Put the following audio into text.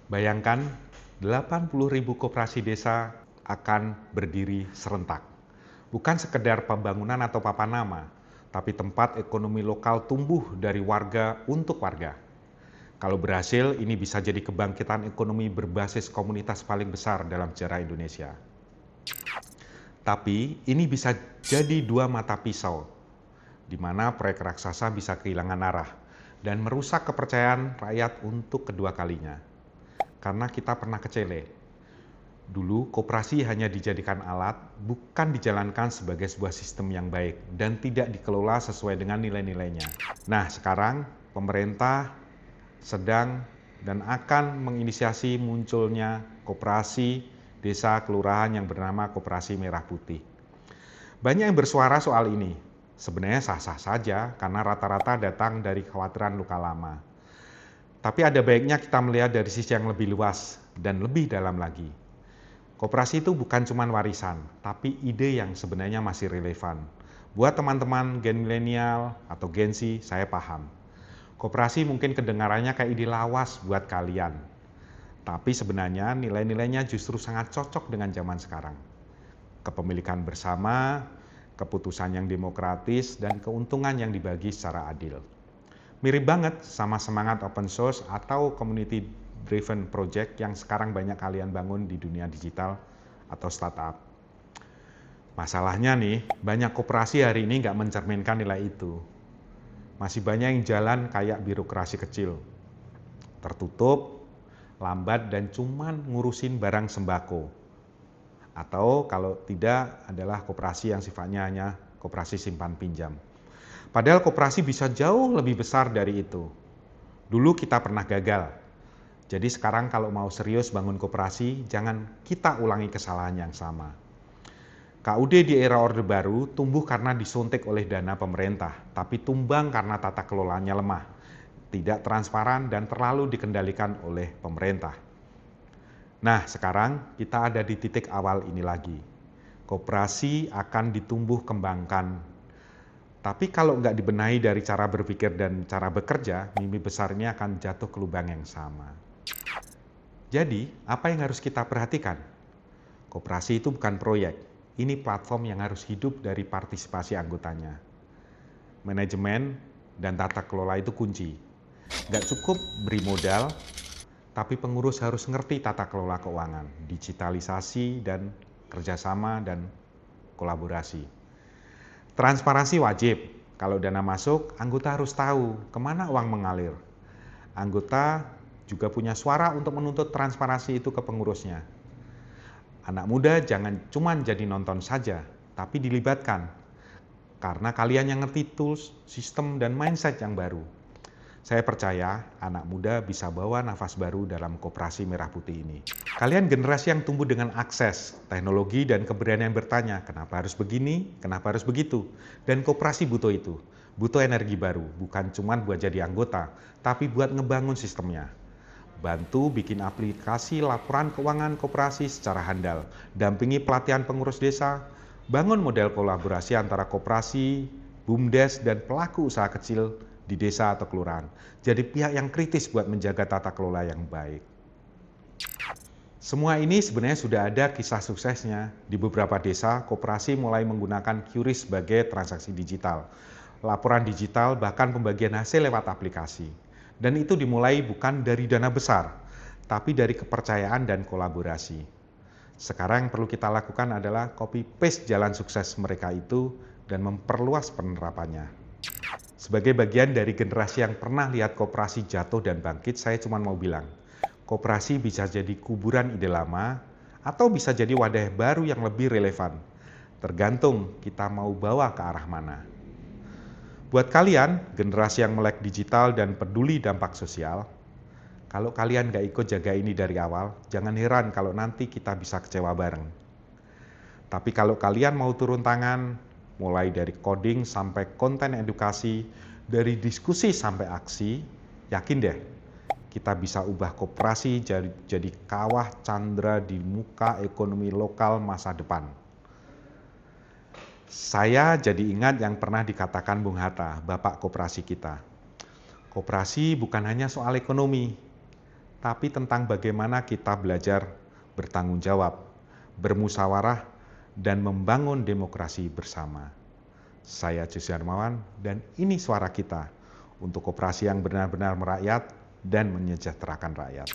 Bayangkan 80.000 koperasi desa akan berdiri serentak. Bukan sekedar pembangunan atau papan nama, tapi tempat ekonomi lokal tumbuh dari warga untuk warga. Kalau berhasil, ini bisa jadi kebangkitan ekonomi berbasis komunitas paling besar dalam sejarah Indonesia. Tapi ini bisa jadi dua mata pisau, di mana proyek raksasa bisa kehilangan arah dan merusak kepercayaan rakyat untuk kedua kalinya. Karena kita pernah kecele. Dulu, koperasi hanya dijadikan alat, bukan dijalankan sebagai sebuah sistem yang baik dan tidak dikelola sesuai dengan nilai-nilainya. Nah, sekarang pemerintah sedang dan akan menginisiasi munculnya koperasi desa kelurahan yang bernama Koperasi Merah Putih. Banyak yang bersuara soal ini. Sebenarnya sah-sah saja karena rata-rata datang dari kekhawatiran luka lama. Tapi ada baiknya kita melihat dari sisi yang lebih luas dan lebih dalam lagi. Koperasi itu bukan cuma warisan, tapi ide yang sebenarnya masih relevan. Buat teman-teman gen milenial atau gen Z, saya paham. Koperasi mungkin kedengarannya kayak ide lawas buat kalian. Tapi sebenarnya nilai-nilainya justru sangat cocok dengan zaman sekarang. Kepemilikan bersama, keputusan yang demokratis, dan keuntungan yang dibagi secara adil. Mirip banget sama semangat open source atau community driven project yang sekarang banyak kalian bangun di dunia digital atau startup. Masalahnya nih, banyak koperasi hari ini nggak mencerminkan nilai itu. Masih banyak yang jalan kayak birokrasi kecil. Tertutup, lambat, dan cuman ngurusin barang sembako. Atau kalau tidak adalah koperasi yang sifatnya hanya koperasi simpan pinjam. Padahal koperasi bisa jauh lebih besar dari itu. Dulu kita pernah gagal. Jadi sekarang kalau mau serius bangun koperasi, jangan kita ulangi kesalahan yang sama. KUD di era Orde Baru tumbuh karena disuntik oleh dana pemerintah, tapi tumbang karena tata kelolanya lemah, tidak transparan dan terlalu dikendalikan oleh pemerintah. Nah, sekarang kita ada di titik awal ini lagi. Koperasi akan ditumbuh kembangkan. Tapi kalau nggak dibenahi dari cara berpikir dan cara bekerja, mimpi besarnya akan jatuh ke lubang yang sama. Jadi, apa yang harus kita perhatikan? Koperasi itu bukan proyek, ini platform yang harus hidup dari partisipasi anggotanya. Manajemen dan tata kelola itu kunci. Nggak cukup beri modal, tapi pengurus harus ngerti tata kelola keuangan, digitalisasi dan kerjasama dan kolaborasi. Transparansi wajib. Kalau dana masuk, anggota harus tahu kemana uang mengalir. Anggota juga punya suara untuk menuntut transparansi itu ke pengurusnya. Anak muda jangan cuma jadi nonton saja, tapi dilibatkan. Karena kalian yang ngerti tools, sistem, dan mindset yang baru. Saya percaya anak muda bisa bawa nafas baru dalam Koperasi Merah Putih ini. Kalian generasi yang tumbuh dengan akses, teknologi, dan keberanian bertanya, kenapa harus begini, kenapa harus begitu. Dan koperasi butuh itu. Butuh energi baru, bukan cuma buat jadi anggota, tapi buat ngebangun sistemnya. Bantu bikin aplikasi laporan keuangan koperasi secara handal, dampingi pelatihan pengurus desa, bangun model kolaborasi antara koperasi, BUMDes, dan pelaku usaha kecil di desa atau kelurahan. Jadi pihak yang kritis buat menjaga tata kelola yang baik. Semua ini sebenarnya sudah ada kisah suksesnya. Di beberapa desa, koperasi mulai menggunakan QRIS sebagai transaksi digital, laporan digital, bahkan pembagian hasil lewat aplikasi. Dan itu dimulai bukan dari dana besar, tapi dari kepercayaan dan kolaborasi. Sekarang yang perlu kita lakukan adalah copy paste jalan sukses mereka itu dan memperluas penerapannya. Sebagai bagian dari generasi yang pernah lihat koperasi jatuh dan bangkit, saya cuma mau bilang, koperasi bisa jadi kuburan ide lama atau bisa jadi wadah baru yang lebih relevan. Tergantung kita mau bawa ke arah mana. Buat kalian, generasi yang melek digital dan peduli dampak sosial, kalau kalian gak ikut jaga ini dari awal, jangan heran kalau nanti kita bisa kecewa bareng. Tapi kalau kalian mau turun tangan, mulai dari coding sampai konten edukasi, dari diskusi sampai aksi, yakin deh, kita bisa ubah koperasi jadi kawah candra di muka ekonomi lokal masa depan. Saya jadi ingat yang pernah dikatakan Bung Hatta, bapak koperasi kita. Koperasi bukan hanya soal ekonomi, tapi tentang bagaimana kita belajar bertanggung jawab, bermusyawarah, dan membangun demokrasi bersama. Saya Jose Darmawan, dan ini suara kita untuk koperasi yang benar-benar merakyat dan menyejahterakan rakyat.